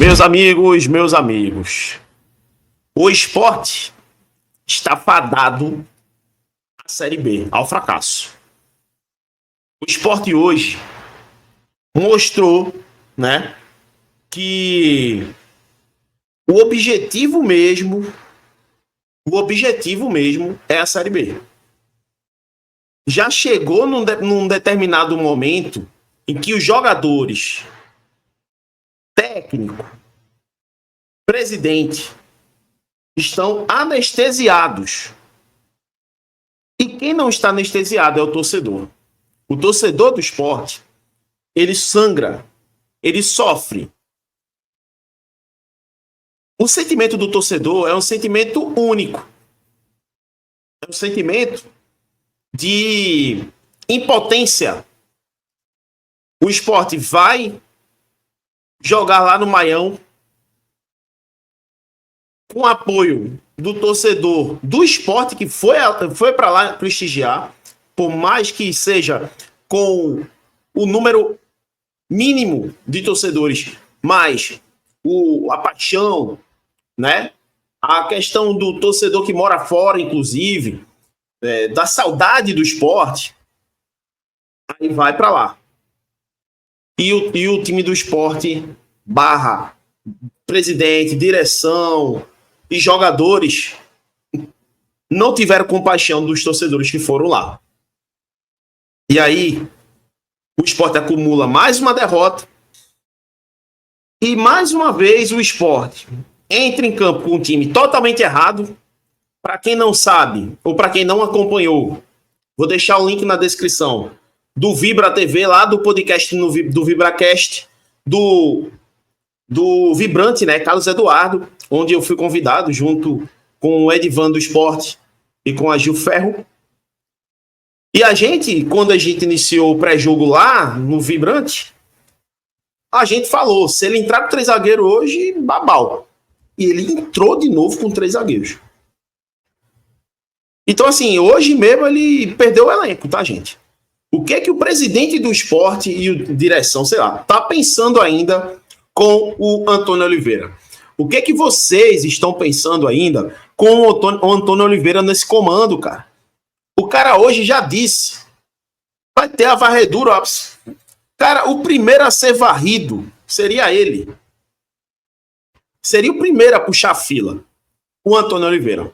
Meus amigos, o esporte está fadado à Série B, ao fracasso. O esporte hoje mostrou, né, que o objetivo mesmo é a Série B. Já chegou num determinado momento em que os jogadores, técnico, presidente, estão anestesiados. E quem não está anestesiado é o torcedor. O torcedor do esporte, ele sangra, ele sofre. O sentimento do torcedor é um sentimento único. É um sentimento de impotência. O esporte vai jogar lá no Maião com apoio do torcedor do esporte que foi para lá prestigiar, por mais que seja com o número mínimo de torcedores, mas a paixão, né? A questão do torcedor que mora fora, inclusive, da saudade do esporte, aí vai para lá. E o time do esporte, barra, presidente, direção e jogadores não tiveram compaixão dos torcedores que foram lá. E aí, o esporte acumula mais uma derrota e mais uma vez o esporte entra em campo com um time totalmente errado. Para quem não sabe, ou para quem não acompanhou, vou deixar o link na descrição do Vibra TV, lá do podcast do VibraCast, do Vibrante, né, Carlos Eduardo, onde eu fui convidado junto com o Edivan do Esporte e com a Gil Ferro. E a gente, quando a gente iniciou o pré-jogo lá no Vibrante, a gente falou, se ele entrar com 3 zagueiros hoje, babau. E ele entrou de novo com 3 zagueiros. Então, assim, hoje mesmo ele perdeu o elenco, tá, gente? O que é que o presidente do esporte e a direção, sei lá, tá pensando ainda com o Antônio Oliveira? O que é que vocês estão pensando ainda com o Antônio Oliveira nesse comando, cara? O cara hoje já disse, vai ter a varredura. Cara, o primeiro a ser varrido seria ele. Seria o primeiro a puxar a fila, o Antônio Oliveira.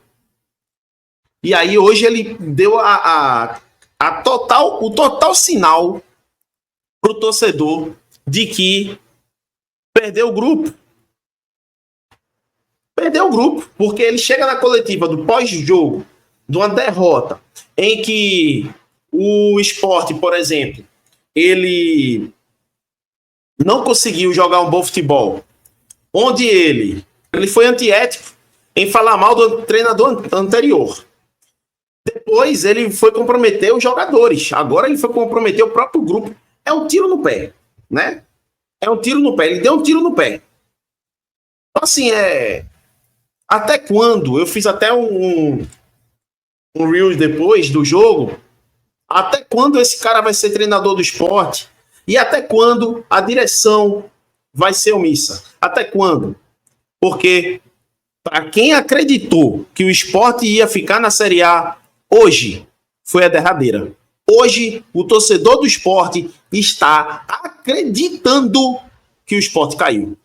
E aí hoje ele deu o total sinal para o torcedor de que perdeu o grupo. Perdeu o grupo, porque ele chega na coletiva do pós-jogo, de uma derrota, em que o esporte, por exemplo, ele não conseguiu jogar um bom futebol, onde ele foi antiético em falar mal do treinador anterior. Depois ele foi comprometer os jogadores. Agora ele foi comprometer o próprio grupo. É um tiro no pé, né? É um tiro no pé. Ele deu um tiro no pé. Então, assim, até quando? Eu fiz até um Reels depois do jogo. Até quando esse cara vai ser treinador do esporte? E até quando a direção vai ser omissa? Até quando? Porque para quem acreditou que o esporte ia ficar na Série A, hoje foi a derradeira. Hoje, o torcedor do esporte está acreditando que o esporte caiu.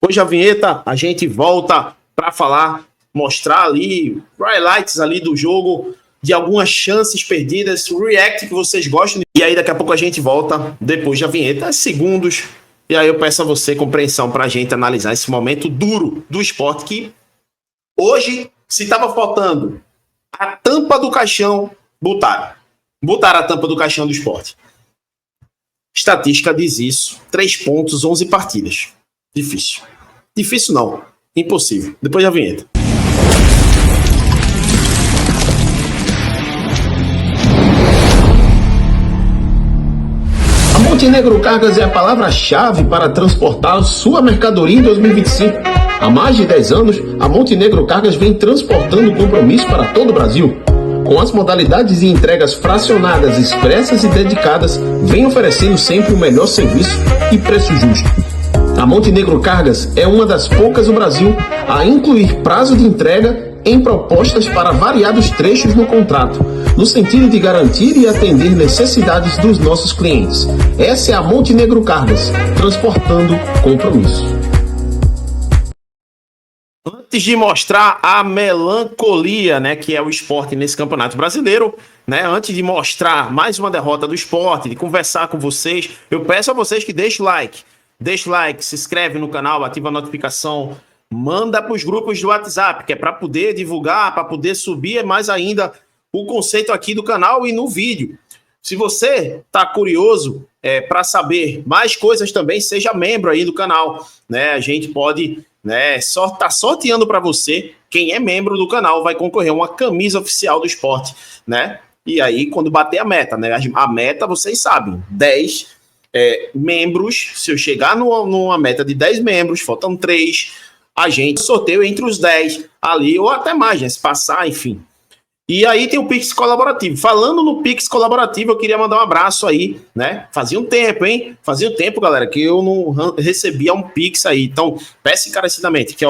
Hoje a vinheta, a gente volta para falar, mostrar ali, highlights ali do jogo, de algumas chances perdidas, react que vocês gostam. E aí daqui a pouco a gente volta, depois da vinheta, segundos. E aí eu peço a você compreensão para a gente analisar esse momento duro do esporte que hoje, se estava faltando a tampa do caixão, botaram a tampa do caixão do esporte. Estatística diz isso. 3 pontos, 11 partidas. Difícil. Difícil não. Impossível. Depois da vinheta. A Montenegro Cargas é a palavra-chave para transportar sua mercadoria em 2025. Há mais de 10 anos, a Montenegro Cargas vem transportando compromisso para todo o Brasil. Com as modalidades de entregas fracionadas, expressas e dedicadas, vem oferecendo sempre o melhor serviço e preço justo. A Montenegro Cargas é uma das poucas no Brasil a incluir prazo de entrega em propostas para variados trechos no contrato, no sentido de garantir e atender necessidades dos nossos clientes. Essa é a Montenegro Cargas, transportando compromisso. Antes de mostrar a melancolia, né, que é o Sport nesse Campeonato Brasileiro, né, antes de mostrar mais uma derrota do Sport, de conversar com vocês, eu peço a vocês que deixem o like. Deixa o like, se inscreve no canal, ativa a notificação, manda para os grupos do WhatsApp, que é para poder divulgar, para poder subir mais ainda o conceito aqui do canal e no vídeo. Se você está curioso para saber mais coisas também, seja membro aí do canal, né? A gente pode, né, tá sorteando para você. Quem é membro do canal vai concorrer a uma camisa oficial do Sport, né? E aí, quando bater a meta, né? A meta, vocês sabem, 10 membros. Se eu chegar numa meta de 10 membros, faltam 3, a gente sorteio entre os 10 ali, ou até mais, né? Se passar, enfim. E aí tem o Pix colaborativo. Falando no Pix colaborativo, eu queria mandar um abraço aí, né? Fazia um tempo, hein? Fazia um tempo, galera, que eu não recebia um Pix aí. Então, peço encarecidamente que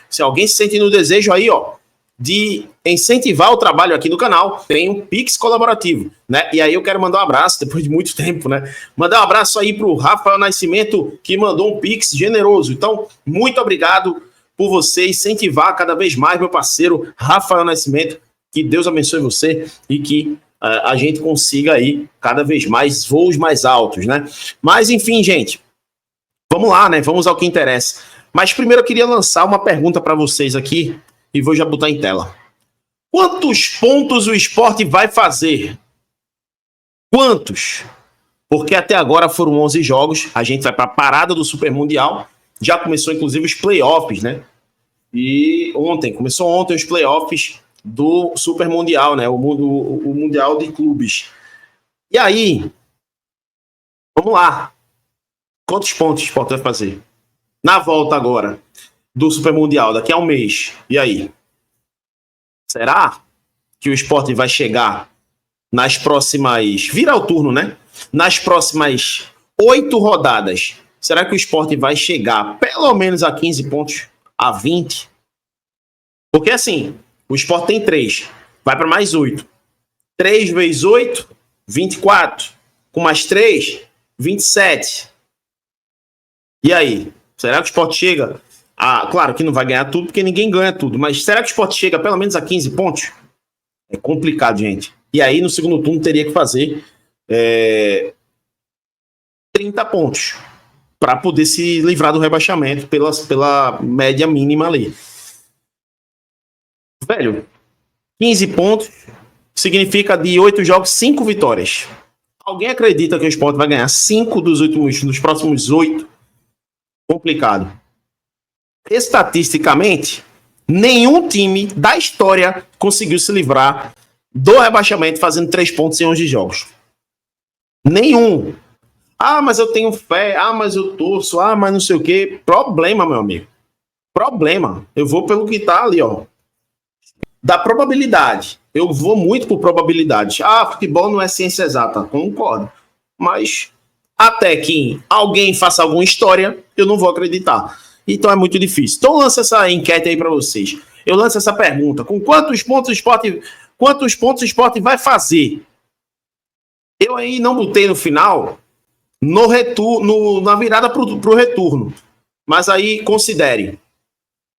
se alguém se sente no desejo aí, ó, de incentivar o trabalho aqui no canal, tem um Pix colaborativo, né? E aí eu quero mandar um abraço, depois de muito tempo, né? Mandar um abraço aí pro Rafael Nascimento, que mandou um Pix generoso. Então, muito obrigado por você incentivar cada vez mais meu parceiro Rafael Nascimento. Que Deus abençoe você e que a gente consiga aí cada vez mais voos mais altos, né? Mas, enfim, gente, vamos lá, né? Vamos ao que interessa. Mas primeiro eu queria lançar uma pergunta para vocês aqui e vou já botar em tela. Quantos pontos o Sport vai fazer? Quantos? Porque até agora foram 11 jogos, a gente vai para a parada do Super Mundial, já começou inclusive os playoffs, né? E começou ontem os playoffs do Super Mundial, né? O Mundial de Clubes. E aí, vamos lá. Quantos pontos o Sport vai fazer? Na volta agora do Super Mundial, daqui a um mês. E aí? Será que o Sport vai chegar nas próximas... Vira o turno, né? Nas próximas 8 rodadas. Será que o Sport vai chegar pelo menos a 15 pontos? A 20? Porque assim... O Sport tem 3, vai para mais 8. 3 vezes 8, 24. Com mais 3, 27. E aí? Será que o Sport chega a... Claro que não vai ganhar tudo, porque ninguém ganha tudo. Mas será que o Sport chega pelo menos a 15 pontos? É complicado, gente. E aí, no segundo turno, teria que fazer 30 pontos para poder se livrar do rebaixamento pela média mínima ali. Velho, 15 pontos significa de 8 jogos, 5 vitórias. Alguém acredita que o Sport vai ganhar 5 dos próximos 8? Complicado. Estatisticamente, nenhum time da história conseguiu se livrar do rebaixamento fazendo 3 pontos em 11 jogos. Nenhum. Ah, mas eu tenho fé. Ah, mas eu torço. Ah, mas não sei o quê. Problema, meu amigo. Problema. Eu vou pelo que tá ali, ó. Da probabilidade. Eu vou muito por probabilidade. Ah, futebol não é ciência exata. Concordo. Mas até que alguém faça alguma história, eu não vou acreditar. Então é muito difícil. Então lança essa enquete aí para vocês. Eu lanço essa pergunta. Com quantos pontos o Sport vai fazer? Eu aí não botei no final na virada para o retorno. Mas aí considere.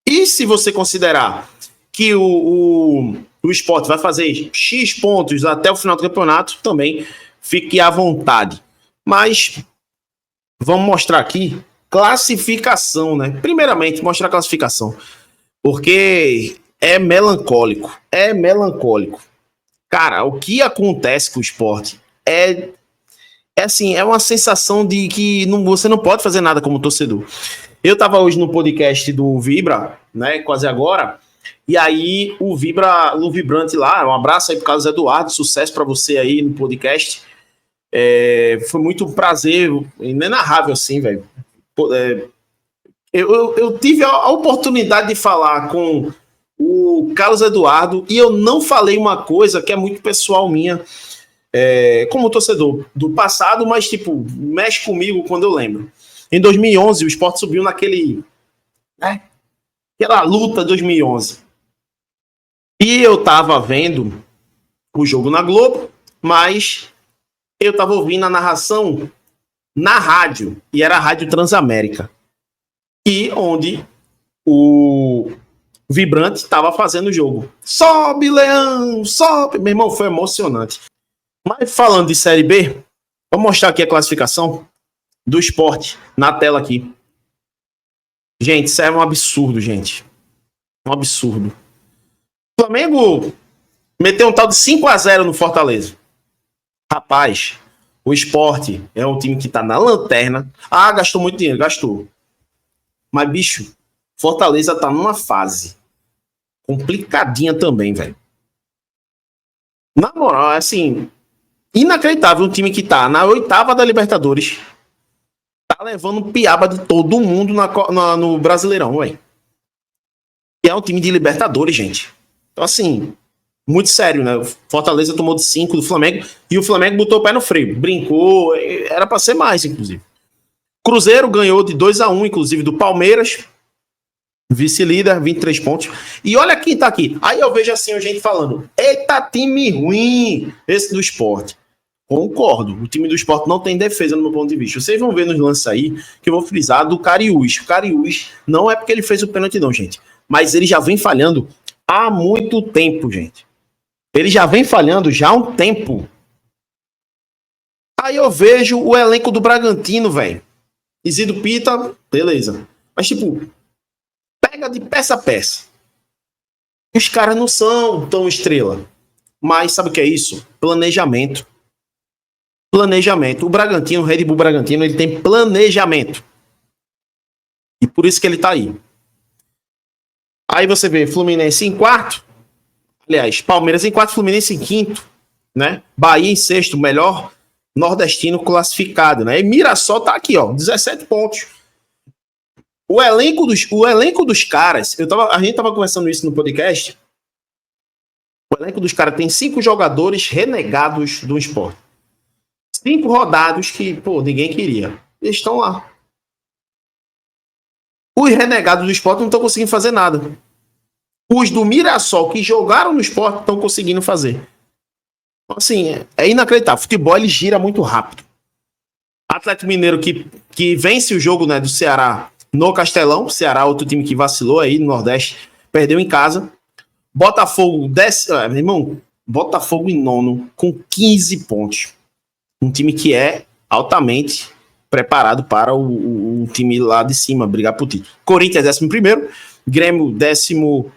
E se você considerar que o Sport vai fazer X pontos até o final do campeonato, também fique à vontade. Mas vamos mostrar aqui classificação, né? Primeiramente, mostrar a classificação. Porque é melancólico. É melancólico. Cara, o que acontece com o Sport é assim, é uma sensação de que você não pode fazer nada como torcedor. Eu estava hoje no podcast do Vibra, né? Quase agora. E aí o Vibrante lá, um abraço aí pro Carlos Eduardo, sucesso para você aí no podcast. Foi muito um prazer, inenarrável assim, velho. Eu tive a oportunidade de falar com o Carlos Eduardo e eu não falei uma coisa que é muito pessoal minha, como torcedor do passado, mas tipo, mexe comigo quando eu lembro. Em 2011, o Sport subiu naquele... né, aquela luta de 2011. E eu tava vendo o jogo na Globo, mas eu tava ouvindo a narração na rádio, e era a Rádio Transamérica, e onde o Vibrante estava fazendo o jogo. Sobe, Leão, sobe! Meu irmão, foi emocionante. Mas falando de Série B, vou mostrar aqui a classificação do Sport na tela aqui. Gente, isso é um absurdo, gente. Um absurdo. O Flamengo meteu um tal de 5-0 no Fortaleza. Rapaz, o Sport é um time que tá na lanterna. Ah, gastou muito dinheiro, gastou. Mas, bicho, Fortaleza tá numa fase complicadinha também, velho. Na moral, assim, inacreditável um time que tá na 8ª da Libertadores. Tá levando piaba de todo mundo no Brasileirão, velho. E é um time de Libertadores, gente. Então, assim, muito sério, né? O Fortaleza tomou de 5 do Flamengo e o Flamengo botou o pé no freio. Brincou, era pra ser mais, inclusive. Cruzeiro ganhou de 2-1, inclusive, do Palmeiras. Vice-líder, 23 pontos. E olha quem tá aqui. Aí eu vejo assim, a gente falando, eita, time ruim, esse do Sport. Concordo, o time do Sport não tem defesa no meu ponto de vista. Vocês vão ver nos lances aí, que eu vou frisar, do Cariús. O Cariús não é porque ele fez o pênalti não, gente. Mas ele já vem falhando há muito tempo, gente. Ele já vem falhando já há um tempo. Aí eu vejo o elenco do Bragantino, velho. Isidro Pita, beleza. Mas tipo, pega de peça a peça. Os caras não são tão estrela. Mas sabe o que é isso? Planejamento. Planejamento. O Bragantino, o Red Bull Bragantino, ele tem planejamento. E por isso que ele tá aí. Aí você vê Fluminense em quarto. Aliás, Palmeiras em quarto, Fluminense em quinto. Né? Bahia em sexto, melhor nordestino classificado. Né? E Mirassol tá aqui, ó, 17 pontos. O elenco dos caras, a gente tava conversando isso no podcast. O elenco dos caras tem 5 jogadores renegados do Sport. 5 rodados que, pô, ninguém queria. Eles estão lá. Os renegados do Sport não estão conseguindo fazer nada. Os do Mirassol que jogaram no Sport estão conseguindo fazer. Assim, é inacreditável. Futebol, ele gira muito rápido. Atlético Mineiro que vence o jogo, né, do Ceará no Castelão. Ceará, outro time que vacilou aí no Nordeste, perdeu em casa. Botafogo meu irmão, Botafogo em nono com 15 pontos. Um time que é altamente preparado para o time lá de cima brigar por título. Corinthians 11º, Grêmio 12º.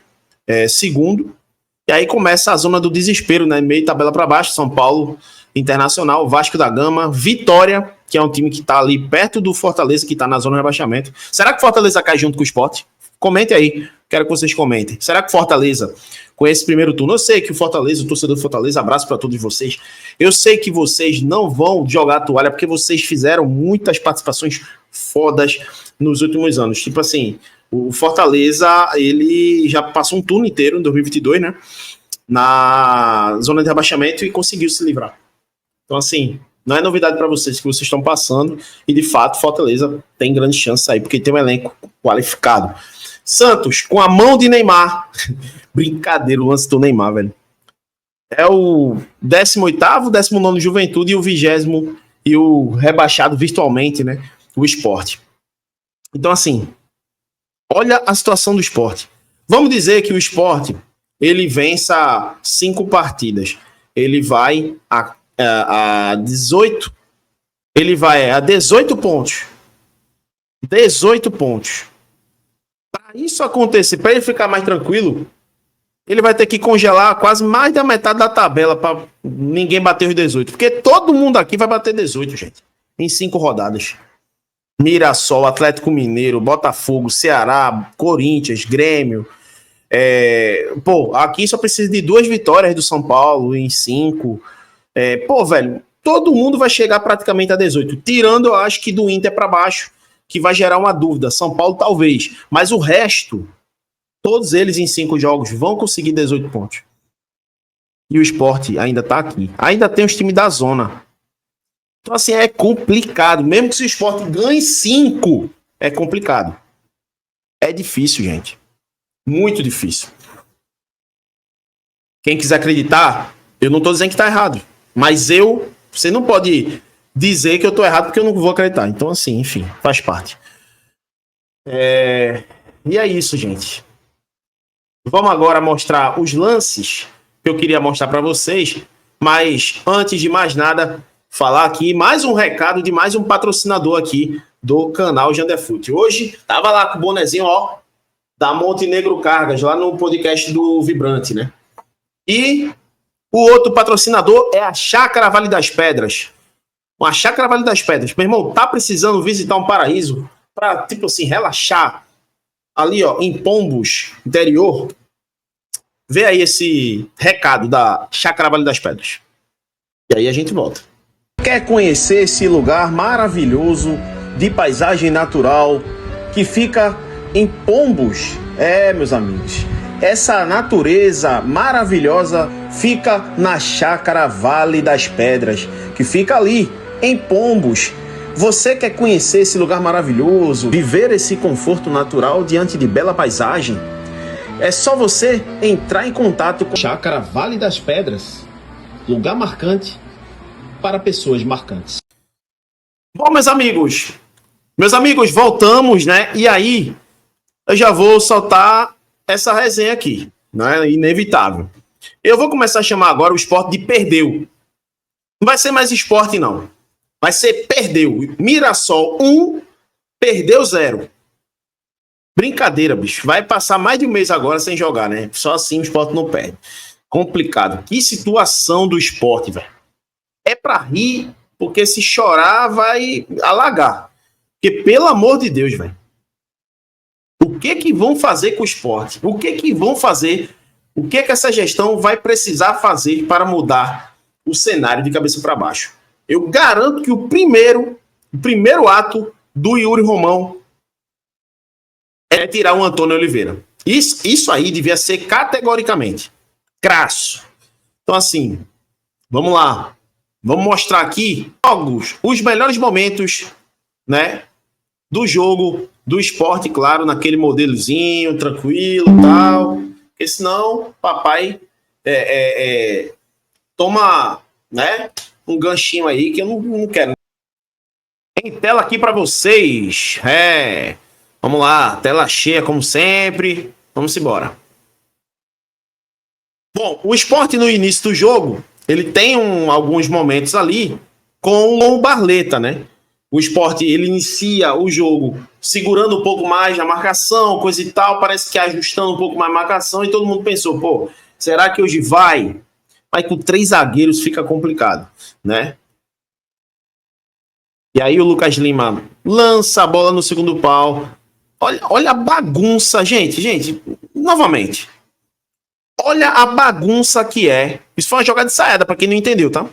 E aí começa a zona do desespero, né? Meio tabela para baixo, São Paulo, Internacional, Vasco da Gama, Vitória, que é um time que tá ali perto do Fortaleza, que tá na zona de rebaixamento. Será que Fortaleza cai junto com o Sport? Comente aí, quero que vocês comentem. Será que Fortaleza, com esse primeiro turno, eu sei que o Fortaleza, o torcedor do Fortaleza, abraço para todos vocês, eu sei que vocês não vão jogar a toalha, porque vocês fizeram muitas participações fodas nos últimos anos. Tipo assim, o Fortaleza, ele já passou um turno inteiro em 2022, né? Na zona de rebaixamento e conseguiu se livrar. Então, assim, não é novidade para vocês que vocês estão passando. E, de fato, Fortaleza tem grande chance aí, porque tem um elenco qualificado. Santos, com a mão de Neymar. Brincadeira o lance do Neymar, velho. É o 18º, 19º Juventude e o 20º e o rebaixado virtualmente, né? O Sport. Então, assim, olha a situação do Sport. Vamos dizer que o Sport, ele vença 5 partidas. Ele vai a 18. Ele vai a 18 pontos. 18 pontos. Para isso acontecer, para ele ficar mais tranquilo, ele vai ter que congelar quase mais da metade da tabela para ninguém bater os 18. Porque todo mundo aqui vai bater 18, gente. Em 5 rodadas. Mirassol, Atlético Mineiro, Botafogo, Ceará, Corinthians, Grêmio. Aqui só precisa de 2 vitórias do São Paulo em 5. Velho, todo mundo vai chegar praticamente a 18. Tirando, eu acho que do Inter para baixo, que vai gerar uma dúvida. São Paulo talvez. Mas o resto, todos eles em 5 jogos vão conseguir 18 pontos. E o Sport ainda tá aqui. Ainda tem os times da zona. Então, assim, é complicado. Mesmo que se o Sport ganhe 5, é complicado. É difícil, gente. Muito difícil. Quem quiser acreditar, eu não estou dizendo que está errado. Mas você não pode dizer que eu estou errado porque eu não vou acreditar. Então, assim, enfim, faz parte. E é isso, gente. Vamos agora mostrar os lances que eu queria mostrar para vocês. Mas, antes de mais nada, falar aqui mais um recado de mais um patrocinador aqui do canal Janderfute. Hoje, tava lá com o bonezinho, ó, da Montenegro Cargas, lá no podcast do Vibrante, né? E o outro patrocinador é a Chácara Vale das Pedras. Uma Chácara Vale das Pedras. Meu irmão, tá precisando visitar um paraíso para, tipo assim, relaxar ali, ó, em Pombos, interior? Vê aí esse recado da Chácara Vale das Pedras. E aí a gente volta. Quer conhecer esse lugar maravilhoso de paisagem natural que fica em Pombos? Meus amigos, essa natureza maravilhosa fica na Chácara Vale das Pedras, que fica ali em Pombos. Você quer conhecer esse lugar maravilhoso, viver esse conforto natural diante de bela paisagem? É só você entrar em contato com Chácara Vale das Pedras, lugar marcante para pessoas marcantes. Bom, meus amigos, voltamos, né? E aí, eu já vou soltar essa resenha aqui, né? Inevitável. Eu vou começar a chamar agora o Sport de perdeu. Não vai ser mais esporte, não. Vai ser perdeu. Mirassol 1, perdeu 0. Brincadeira, bicho. Vai passar mais de um mês agora sem jogar, né? Só assim o Sport não perde. Complicado. Que situação do Sport, velho. É pra rir, porque se chorar vai alagar. Porque, pelo amor de Deus, velho. O que vão fazer com o Sport? O que vão fazer? O que essa gestão vai precisar fazer para mudar o cenário de cabeça para baixo? Eu garanto que o primeiro ato do Yuri Romão é tirar o Antônio Oliveira. Isso aí devia ser categoricamente crasso. Então, assim, vamos lá. Vamos mostrar aqui os melhores momentos, né, do jogo do Sport, claro, naquele modelozinho, tranquilo e tal. Porque senão, papai toma, né, um ganchinho aí que eu não quero. Em tela aqui para vocês. Vamos lá, tela cheia como sempre. Vamos embora. Bom, o Sport no início do jogo, ele tem alguns momentos ali com o Barleta, né? O Sport, ele inicia o jogo segurando um pouco mais a marcação, coisa e tal, parece que ajustando um pouco mais a marcação, e todo mundo pensou, pô, será que hoje vai com 3 zagueiros fica complicado, né? E aí o Lucas Lima lança a bola no segundo pau. Olha a bagunça, gente, novamente. Olha a bagunça que é. Isso foi uma jogada de ensaiada, pra quem não entendeu, tá?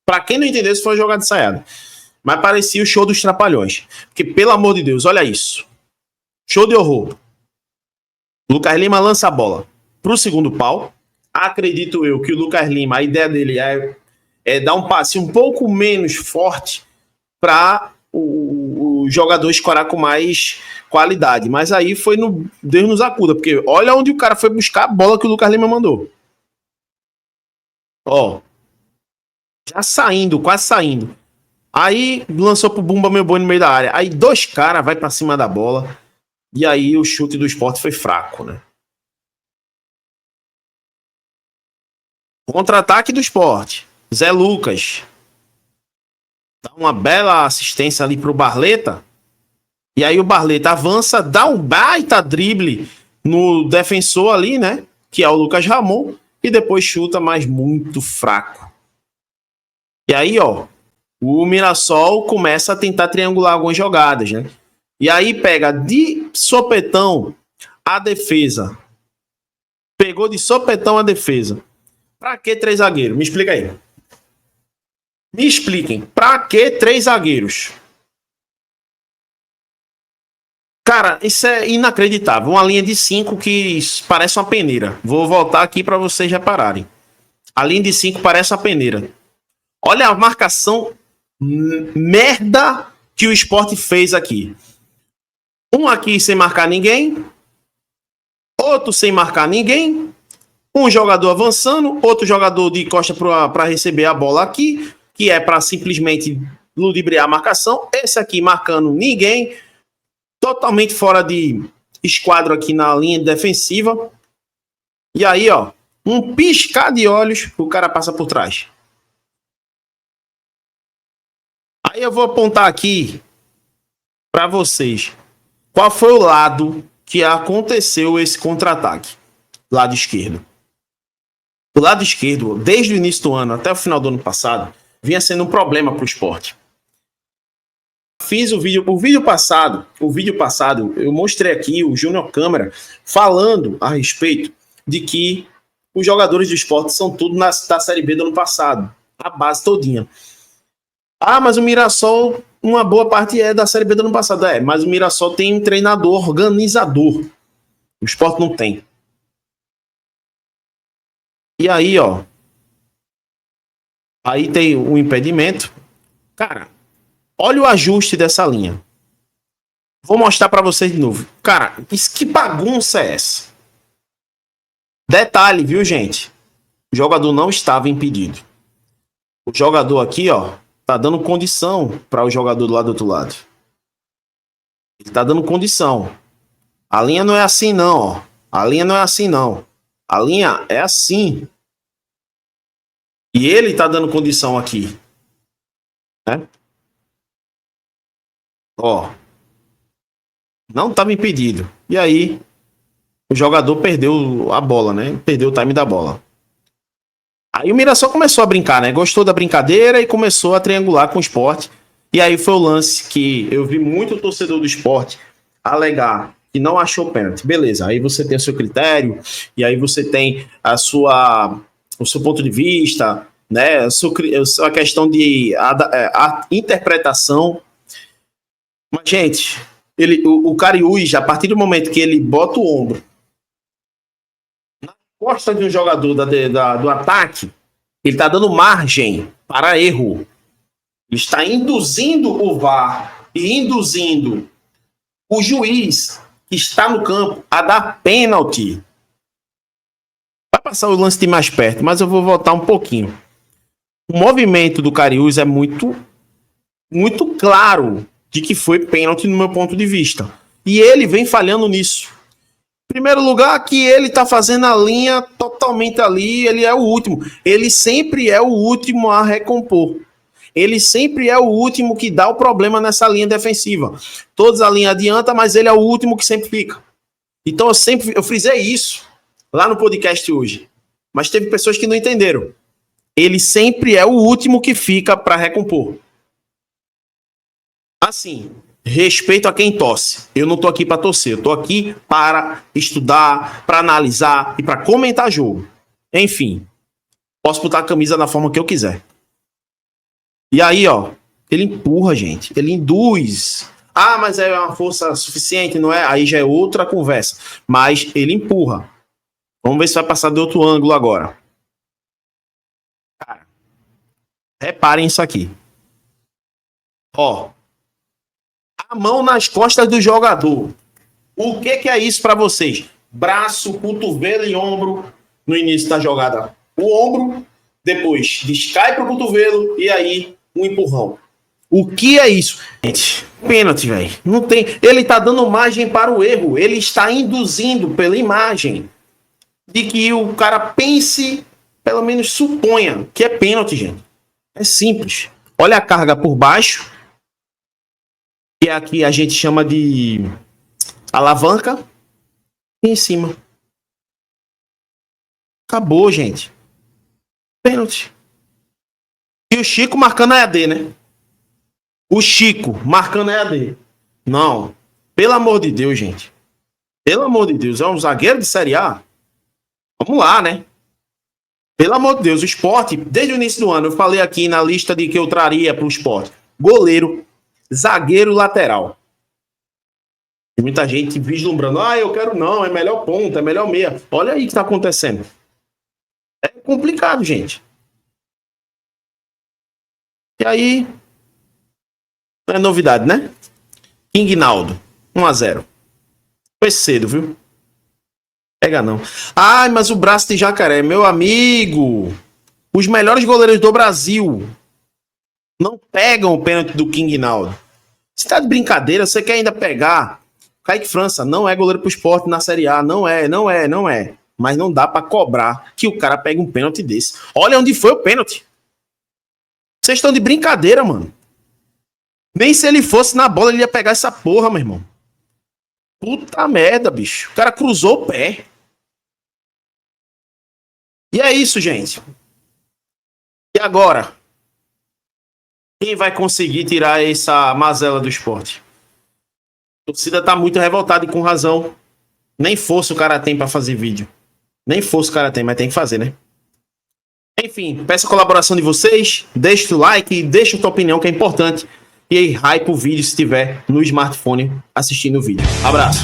Pra quem não entendeu, isso foi uma jogada de ensaiada. Mas parecia o show dos Trapalhões. Porque, pelo amor de Deus, olha isso. Show de horror. Lucas Lima lança a bola pro segundo pau. Acredito eu que o Lucas Lima, a ideia dele é dar um passe um pouco menos forte para o jogador escorar com mais qualidade. Mas aí foi no Deus nos acuda, porque olha onde o cara foi buscar a bola que o Lucas Lima mandou. Ó. Já saindo, quase saindo. Aí lançou pro Bumba Meu Boi no meio da área. Aí 2 caras vai para cima da bola. E aí o chute do Sport foi fraco, né? Contra-ataque do Sport. Zé Lucas dá uma bela assistência ali pro Barleta. E aí o Barleta avança, dá um baita drible no defensor ali, né? Que é o Lucas Ramon. E depois chuta, mas muito fraco. E aí, ó, o Mirassol começa a tentar triangular algumas jogadas, né? E aí pega de sopetão a defesa. Pegou de sopetão a defesa. Pra que 3 zagueiros? Me explica aí. Me expliquem. Pra que 3 zagueiros? Cara, isso é inacreditável. Uma linha de 5 que parece uma peneira. Vou voltar aqui pra vocês repararem. A linha de 5 parece uma peneira. Olha a marcação merda que o Sport fez aqui. Um aqui sem marcar ninguém, outro sem marcar ninguém, um jogador avançando, outro jogador de costa para receber a bola aqui, que é para simplesmente ludibriar a marcação. Esse aqui marcando ninguém, totalmente fora de esquadro aqui na linha defensiva. E aí, ó, um piscar de olhos, o cara passa por trás. Aí eu vou apontar aqui para vocês qual foi o lado que aconteceu esse contra-ataque. Lado esquerdo. O lado esquerdo, desde o início do ano até o final do ano passado, vinha sendo um problema para o Sport. Fiz o vídeo passado, eu mostrei aqui o Júnior Câmara falando a respeito de que os jogadores do Sport são tudo da Série B do ano passado. A base todinha. Ah, mas o Mirassol, uma boa parte é da Série B do ano passado. É, mas o Mirassol tem um treinador organizador. O Sport não tem. E aí, ó. Aí tem o impedimento. Cara, olha o ajuste dessa linha. Vou mostrar pra vocês de novo. Cara, que bagunça é essa? Detalhe, viu, gente? O jogador não estava impedido. O jogador aqui, ó, tá dando condição para o jogador do lado do outro lado. Ele tá dando condição. A linha não é assim, não, ó. A linha não é assim, não. A linha é assim. E ele tá dando condição aqui. Né? Ó. Não estava impedido. E aí, o jogador perdeu a bola, né? Perdeu o time da bola. Aí o Mirassol começou a brincar, né? Gostou da brincadeira e começou a triangular com o Sport. E aí foi o lance que eu vi muito torcedor do Sport alegar que não achou pênalti. Beleza, aí você tem o seu critério, e aí você tem o seu ponto de vista, né? A questão de a interpretação. Mas, gente, o Cariús, a partir do momento que ele bota o ombro na costa de um jogador do ataque, ele está dando margem para erro. Ele está induzindo o VAR e induzindo o juiz que está no campo a dar pênalti. Vai passar o lance de mais perto, mas eu vou voltar um pouquinho. O movimento do Cariús é muito claro de que foi pênalti no meu ponto de vista. E ele vem falhando nisso. Em primeiro lugar, que ele tá fazendo a linha totalmente ali, ele é o último. Ele sempre é o último a recompor. Ele sempre é o último que dá o problema nessa linha defensiva. Todos a linha adianta, mas ele é o último que sempre fica. Então eu frisei isso lá no podcast hoje. Mas teve pessoas que não entenderam. Ele sempre é o último que fica para recompor. Assim, respeito a quem torce. Eu não tô aqui para torcer, eu tô aqui para estudar, para analisar e para comentar jogo. Enfim, posso botar a camisa da forma que eu quiser. E aí, ó, ele empurra, gente, ele induz. Ah, mas é uma força suficiente, não é? Aí já é outra conversa. Mas ele empurra. Vamos ver se vai passar de outro ângulo agora. Cara, reparem isso aqui. Ó, a mão nas costas do jogador. O que é isso para vocês? Braço, cotovelo e ombro no início da jogada. O ombro, depois descai pro cotovelo e aí um empurrão. O que é isso? Gente, pênalti, velho. Não tem. Ele tá dando margem para o erro. Ele está induzindo pela imagem de que o cara pense, pelo menos suponha que é pênalti, gente. É simples. Olha a carga por baixo. Que aqui a gente chama de alavanca, e em cima. Acabou, gente. Pênalti. E o Chico marcando a EAD, né? O Chico marcando a EAD. Não. Pelo amor de Deus, gente. Pelo amor de Deus. É um zagueiro de Série A? Vamos lá, né? Pelo amor de Deus. O Sport, desde o início do ano, eu falei aqui na lista de que eu traria para o Sport. Goleiro, zagueiro, lateral. Tem muita gente vislumbrando. Ah, eu quero não, é melhor ponta, é melhor meia. Olha aí o que está acontecendo. É complicado, gente. E aí, Não é novidade, né? King Naldo, 1-0. Foi cedo, viu? Pega não. Ai, mas o braço de jacaré, meu amigo. Os melhores goleiros do Brasil não pegam o pênalti do King Naldo. Você tá de brincadeira? Você quer ainda pegar? Kaique França não é goleiro pro Sport na Série A. Não é. Mas não dá pra cobrar que o cara pegue um pênalti desse. Olha onde foi o pênalti. Vocês estão de brincadeira, mano. Nem se ele fosse na bola, ele ia pegar essa porra, meu irmão. Puta merda, bicho. O cara cruzou o pé. E é isso, gente. E agora? Quem vai conseguir tirar essa mazela do esporte? A torcida tá muito revoltada e com razão. Nem força o cara tem pra fazer vídeo. Nem força o cara tem, mas tem que fazer, né? Enfim, peço a colaboração de vocês. Deixa o like e deixa a tua opinião, que é importante. E aí, hype o vídeo se tiver no smartphone assistindo o vídeo. Abraço.